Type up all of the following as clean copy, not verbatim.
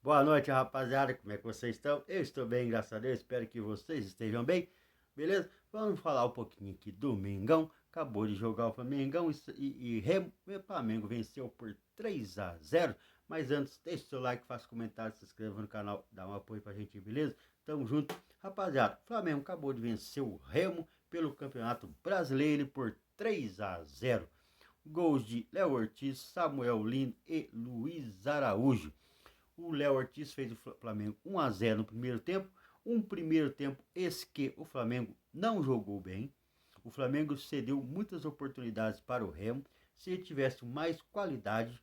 Boa noite, rapaziada. Como é que vocês estão? Eu estou bem, graças a Deus. Espero que vocês estejam bem. Beleza? Vamos falar um pouquinho aqui do Mengão. Acabou de jogar o Flamengão e Remo. O Flamengo venceu por 3-0. Mas antes, deixe seu like, faça comentário, se inscreva no canal, dá um apoio pra gente, beleza? Tamo junto. Rapaziada, o Flamengo acabou de vencer o Remo pelo Campeonato Brasileiro por 3-0. Gols de Léo Ortiz, Samuel Lino e Luiz Araújo. O Léo Ortiz fez o Flamengo 1-0 no primeiro tempo. Um primeiro tempo esse que o Flamengo não jogou bem. O Flamengo cedeu muitas oportunidades para o Remo. Se ele tivesse mais qualidade,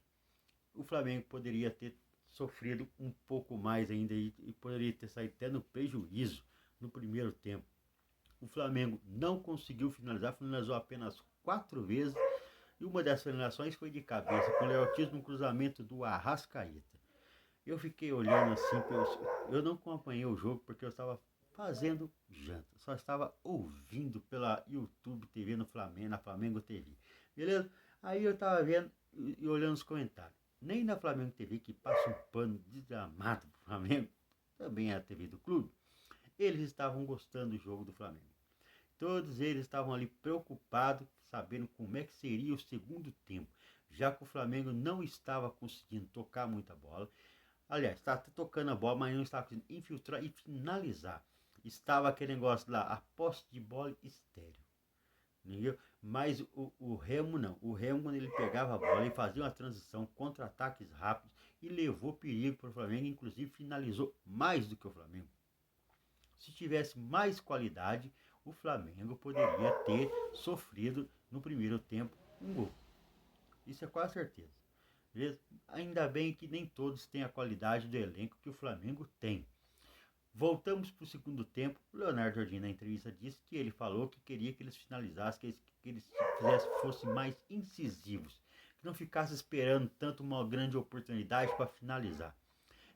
o Flamengo poderia ter sofrido um pouco mais ainda e poderia ter saído até no prejuízo no primeiro tempo. O Flamengo não conseguiu finalizar, finalizou apenas 4 vezes. E uma dessas finalizações foi de cabeça, com o Léo Ortiz no cruzamento do Arrascaeta. Eu fiquei olhando assim, eu não acompanhei o jogo porque eu estava fazendo janta, só estava ouvindo pela YouTube TV no Flamengo, na Flamengo TV, beleza? Aí eu estava vendo e olhando os comentários. Nem na Flamengo TV, que passa um pano desgramado pro Flamengo, também é a TV do clube, eles estavam gostando do jogo do Flamengo. Todos eles estavam ali preocupados, sabendo como é que seria o segundo tempo, já que o Flamengo não estava conseguindo tocar muita bola. Aliás, estava tocando a bola, mas não estava conseguindo infiltrar e finalizar. Estava aquele negócio lá, a posse de bola estéreo. Entendeu? Mas o Remo não. O Remo, quando ele pegava a bola, ele fazia uma transição, contra-ataques rápidos e levou perigo para o Flamengo. Inclusive, finalizou mais do que o Flamengo. Se tivesse mais qualidade, o Flamengo poderia ter sofrido no primeiro tempo um gol. Isso é quase certeza. Beleza? Ainda bem que nem todos têm a qualidade do elenco que o Flamengo tem. Voltamos para o segundo tempo. O Leonardo Jardim, na entrevista, disse que ele falou que queria que eles finalizassem, que eles fossem mais incisivos, que não ficassem esperando tanto uma grande oportunidade para finalizar.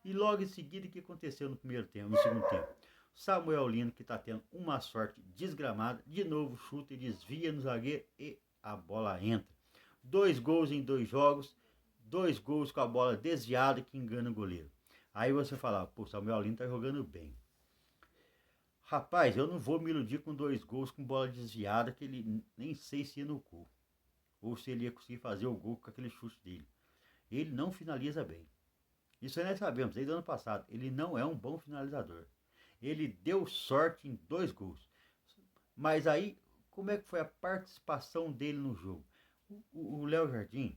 E logo em seguida, o que aconteceu no primeiro tempo, no segundo tempo? Samuel Lino, que está tendo uma sorte desgramada, de novo chuta e desvia no zagueiro e a bola entra. 2 gols em 2 jogos, 2 gols com a bola desviada que engana o goleiro. Aí você fala, pô, Samuel Lino tá jogando bem. Rapaz, eu não vou me iludir com 2 gols com bola desviada, que ele nem sei se ia no gol. Ou se ele ia conseguir fazer o gol com aquele chute dele. Ele não finaliza bem. Isso nós sabemos, desde o ano passado. Ele não é um bom finalizador. Ele deu sorte em 2 gols. Mas aí, como é que foi a participação dele no jogo? O Léo Jardim,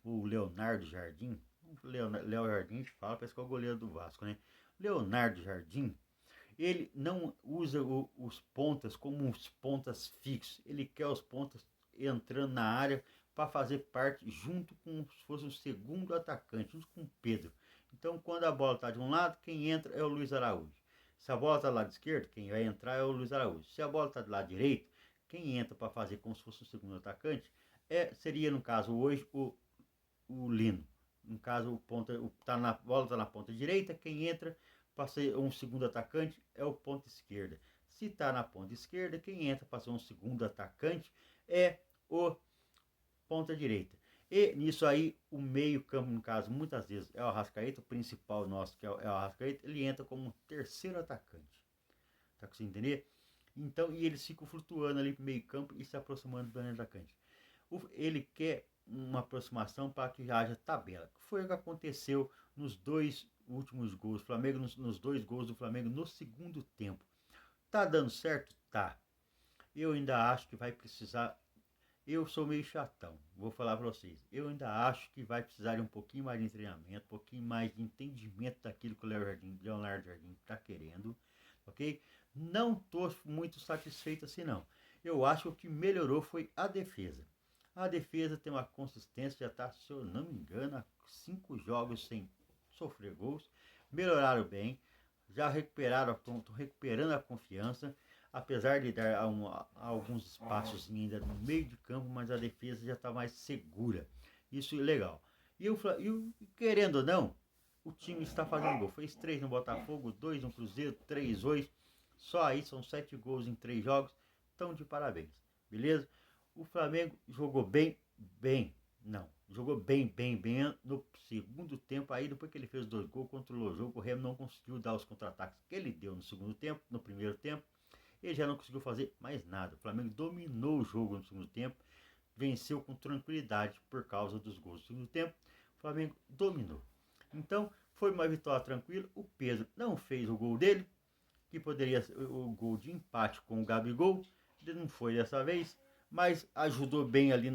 o Leonardo Jardim, o Léo Jardim fala, parece que é o goleiro do Vasco, né? Leonardo Jardim, ele não usa os pontas como os pontas fixos. Ele quer os pontas entrando na área para fazer parte junto com se fosse o segundo atacante, junto com o Pedro. Então, quando a bola está de um lado, quem entra é o Luiz Araújo. Se a bola está do lado esquerdo, quem vai entrar é o Luiz Araújo. Se a bola está do lado direito, quem entra para fazer como se fosse o segundo atacante seria, no caso, hoje, o Lino. No caso, a bola está na ponta direita, quem entra para ser um segundo atacante é o ponta esquerda. Se está na ponta esquerda, quem entra para ser um segundo atacante é o ponta direita. E nisso aí, o meio campo, no caso, muitas vezes é o Arrascaeta, o principal nosso, que é o Arrascaeta, ele entra como um terceiro atacante. Tá conseguindo entender? Então, e eles ficam flutuando ali pro meio campo e se aproximando do atacante. Ele quer uma aproximação para que haja tabela. Foi o que aconteceu nos 2 últimos gols do Flamengo, nos 2 gols do Flamengo no segundo tempo. Tá dando certo? Tá. Eu ainda acho que vai precisar. Eu sou meio chatão, vou falar para vocês. Eu ainda acho que vai precisar de um pouquinho mais de treinamento, um pouquinho mais de entendimento daquilo que o Leonardo Jardim está querendo, ok? Não estou muito satisfeito assim não. Eu acho que o que melhorou foi a defesa. A defesa tem uma consistência, já está, se eu não me engano, há 5 jogos sem sofrer gols. Melhoraram bem, já recuperaram, estão recuperando a confiança, apesar de dar alguns espaços ainda no meio de campo, mas a defesa já está mais segura. Isso é legal. Querendo ou não, o time está fazendo gol. Fez 3 no Botafogo, 2 no Cruzeiro, 3 hoje. Só aí são 7 gols em 3 jogos. Estão de parabéns, beleza? O Flamengo jogou bem, bem. Não, jogou bem no segundo tempo. Aí depois que ele fez 2 gols, controlou o jogo, o Remo não conseguiu dar os contra-ataques que ele deu no segundo tempo, no primeiro tempo. Ele já não conseguiu fazer mais nada. O Flamengo dominou o jogo no segundo tempo, venceu com tranquilidade por causa dos gols do segundo tempo. O Flamengo dominou. Então, foi uma vitória tranquila. O Pedro não fez o gol dele, que poderia ser o gol de empate com o Gabigol. Ele não foi dessa vez, mas ajudou bem ali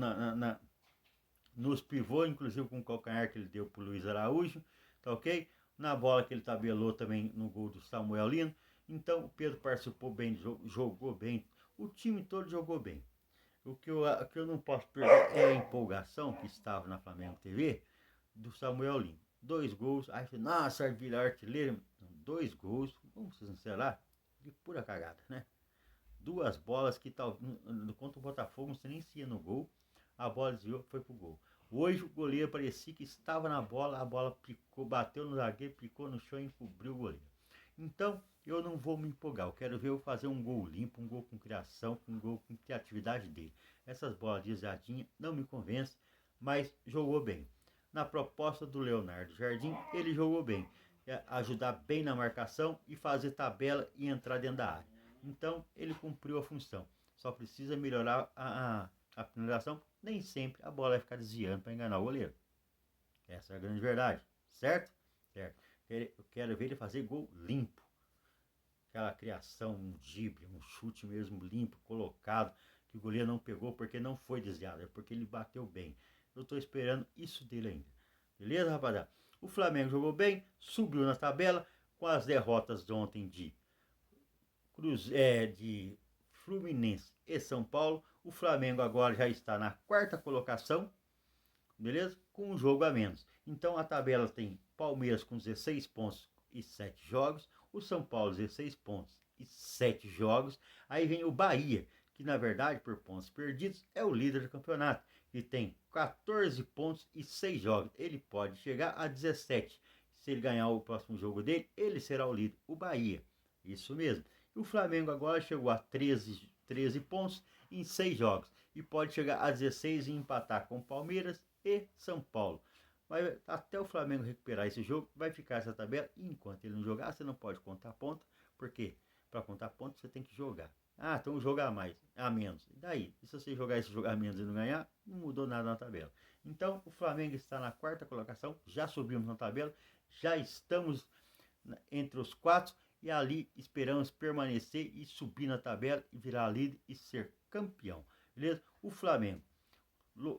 nos pivôs, inclusive com o calcanhar que ele deu para o Luiz Araújo, tá ok? Na bola que ele tabelou também no gol do Samuel Lino. Então o Pedro participou bem, jogou bem, o time todo jogou bem. O que eu não posso perder é a empolgação que estava na Flamengo TV do Samuel Lino. 2 gols, aí você, nossa, vira artilheiro. 2 gols, vamos ser sinceros, de pura cagada, né? 2 bolas que tal, contra o Botafogo, você nem se ia no gol, a bola desviou, foi pro gol. Hoje o goleiro parecia que estava na bola, a bola picou, bateu no zagueiro, picou no chão e encobriu o goleiro. Então eu não vou me empolgar, eu quero ver eu fazer um gol limpo, um gol com criação, um gol com criatividade dele. Essas bolas desviadinhas não me convencem, mas jogou bem. Na proposta do Leonardo Jardim, ele jogou bem, ajudar bem na marcação e fazer tabela e entrar dentro da área. Então ele cumpriu a função. Só precisa melhorar a finalização. Nem sempre a bola vai ficar desviando para enganar o goleiro. Essa é a grande verdade. Certo? Certo. Eu quero ver ele fazer gol limpo. Aquela criação, um drible, um chute mesmo limpo, colocado, que o goleiro não pegou porque não foi desviado, é porque ele bateu bem. Eu estou esperando isso dele ainda. Beleza, rapaziada? O Flamengo jogou bem, subiu na tabela com as derrotas de ontem de Fluminense e São Paulo. O Flamengo agora já está na 4ª colocação, beleza? Com um jogo a menos. Então a tabela tem Palmeiras com 16 pontos e 7 jogos, o São Paulo 16 pontos e 7 jogos. Aí vem o Bahia, que na verdade por pontos perdidos é o líder do campeonato, que tem 14 pontos e 6 jogos. Ele pode chegar a 17. Se ele ganhar o próximo jogo dele, ele será o líder, o Bahia. Isso mesmo. O Flamengo agora chegou a 13 pontos em 6 jogos e pode chegar a 16 e empatar com Palmeiras e São Paulo. Mas até o Flamengo recuperar esse jogo, vai ficar essa tabela. E enquanto ele não jogar, você não pode contar ponto, porque para contar ponto você tem que jogar. Ah, então jogar mais, a menos. E daí? E se você jogar esse jogar menos e não ganhar, não mudou nada na tabela. Então o Flamengo está na 4ª colocação, já subimos na tabela, já estamos entre os 4 e ali esperamos permanecer e subir na tabela e virar líder e ser campeão. Beleza? O Flamengo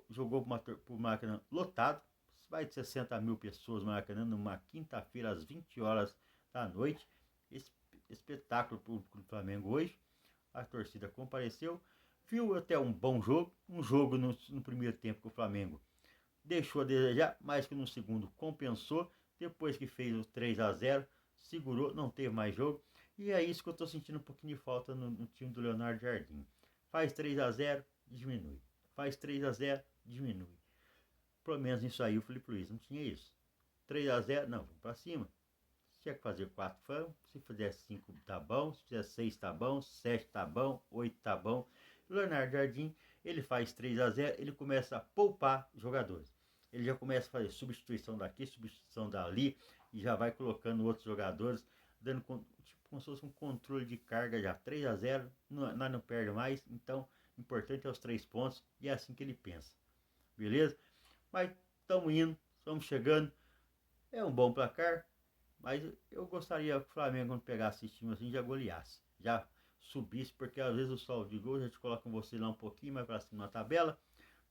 jogou por Maracanã lotado, mais de 60 mil pessoas no Maracanã numa quinta-feira às 20 horas da noite. Espetáculo público do Flamengo hoje. A torcida compareceu, viu até um bom jogo, um jogo no primeiro tempo que o Flamengo deixou a desejar, mas que no segundo compensou, depois que fez o 3-0, segurou, não teve mais jogo, e é isso que eu estou sentindo um pouquinho de falta no time do Leonardo Jardim. Faz 3-0, diminui. Faz 3-0, diminui. Pelo menos nisso aí o Felipe Luiz não tinha isso. 3-0, não, vamos para cima. Se tinha que fazer 4, vamos. Se fizer 5, tá bom. Se fizer 6, tá bom. 7, tá bom. 8, tá bom. O Leonardo Jardim, ele faz 3-0, ele começa a poupar jogadores. Ele já começa a fazer substituição daqui, substituição dali, e já vai colocando outros jogadores, dando tipo como se fosse um controle de carga já. 3-0, nós não perde mais, então o importante é os 3 pontos, e é assim que ele pensa. Beleza? Mas estamos indo, estamos chegando, é um bom placar, mas eu gostaria que o Flamengo, quando pegasse esse time assim, já goleasse, já subisse, porque às vezes o saldo de gol já te coloca você lá um pouquinho mais para cima na tabela,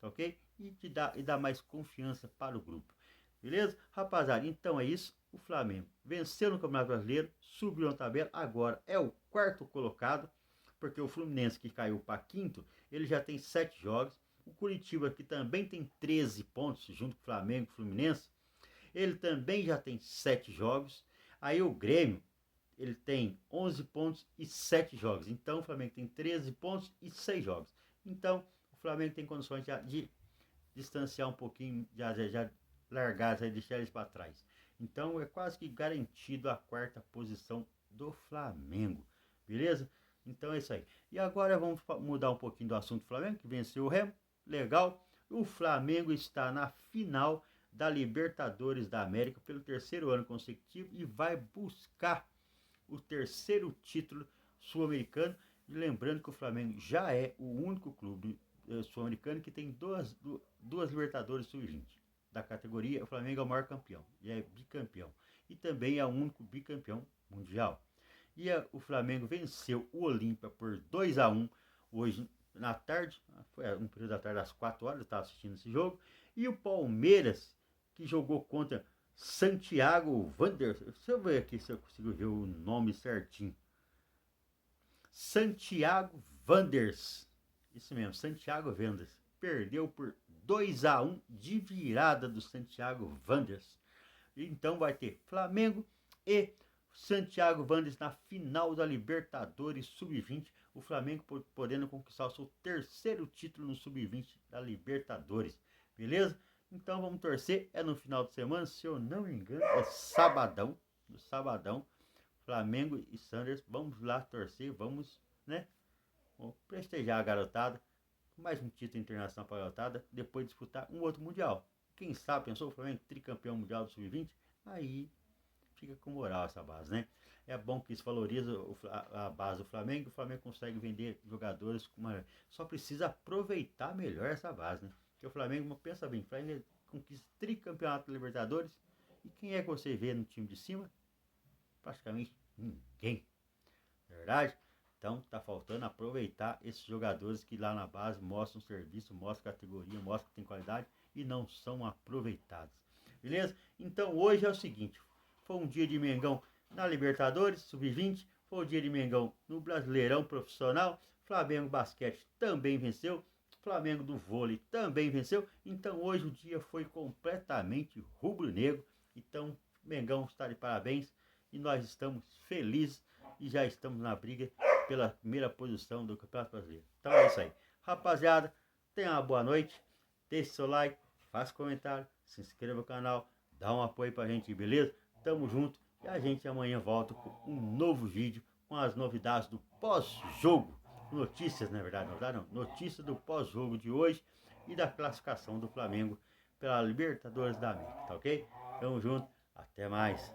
tá ok? E dá mais confiança para o grupo. Beleza? Rapaziada, então é isso. O Flamengo venceu no Campeonato Brasileiro, subiu na tabela, agora é o 4º colocado, porque o Fluminense, que caiu para 5º, ele já tem 7 jogos. O Curitiba, que também tem 13 pontos, junto com o Flamengo e o Fluminense, ele também já tem 7 jogos. Aí o Grêmio, ele tem 11 pontos e 7 jogos. Então o Flamengo tem 13 pontos e 6 jogos. Então o Flamengo tem condições de distanciar um pouquinho, já largar, já deixar eles para trás. Então é quase que garantido a 4ª posição do Flamengo. Beleza? Então é isso aí. E agora vamos mudar um pouquinho do assunto do Flamengo, que venceu o Remo. Legal. O Flamengo está na final da Libertadores da América pelo terceiro ano consecutivo e vai buscar o terceiro título sul-americano. Lembrando que o Flamengo já é o único clube sul-americano que tem duas Libertadores sub-20 da categoria. O Flamengo é o maior campeão, e é bicampeão, e também é o único bicampeão mundial. E o Flamengo venceu o Olímpia por 2-1 hoje na tarde, foi um período da tarde, às 4 horas, eu estava assistindo esse jogo. E o Palmeiras, que jogou contra Santiago Wanderers, deixa eu ver aqui se eu consigo ver o nome certinho. Santiago Wanderers, isso mesmo, Santiago Wanderers, perdeu por 2-1 de virada do Santiago Wanderers. Então vai ter Flamengo e Santiago Wanderers na final da Libertadores Sub-20. O Flamengo podendo conquistar o seu terceiro título no Sub-20 da Libertadores. Beleza? Então vamos torcer. É no final de semana, se eu não me engano, é sabadão. No sabadão, Flamengo e Sanders. Vamos lá torcer, vamos, né? Vamos prestigiar a garotada. Mais um título internacional para a garotada. Depois disputar um outro mundial. Quem sabe, pensou o Flamengo tricampeão mundial do Sub-20? Aí fica com moral essa base, né? É bom que isso valoriza a base do Flamengo. O Flamengo consegue vender jogadores com uma... Só precisa aproveitar melhor essa base, né? Porque o Flamengo, pensa bem, o Flamengo conquista tricampeonato da Libertadores. E quem é que você vê no time de cima? Praticamente ninguém. Verdade? Então tá faltando aproveitar esses jogadores que lá na base mostram serviço, mostram categoria, mostram que tem qualidade e não são aproveitados. Beleza? Então hoje é o seguinte, foi um dia de Mengão na Libertadores Sub-20, foi um dia de Mengão no Brasileirão Profissional, Flamengo Basquete também venceu, Flamengo do Vôlei também venceu, então hoje o dia foi completamente rubro-negro. Então Mengão está de parabéns e nós estamos felizes e já estamos na briga pela primeira posição do Campeonato Brasileiro. Então é isso aí. Rapaziada, tenha uma boa noite, deixe seu like, faça comentário, se inscreva no canal, dá um apoio pra gente, beleza? Tamo junto e a gente amanhã volta com um novo vídeo com as novidades do pós-jogo. Notícias, na verdade, não, notícias do pós-jogo de hoje e da classificação do Flamengo pela Libertadores da América, tá ok? Tamo junto, até mais.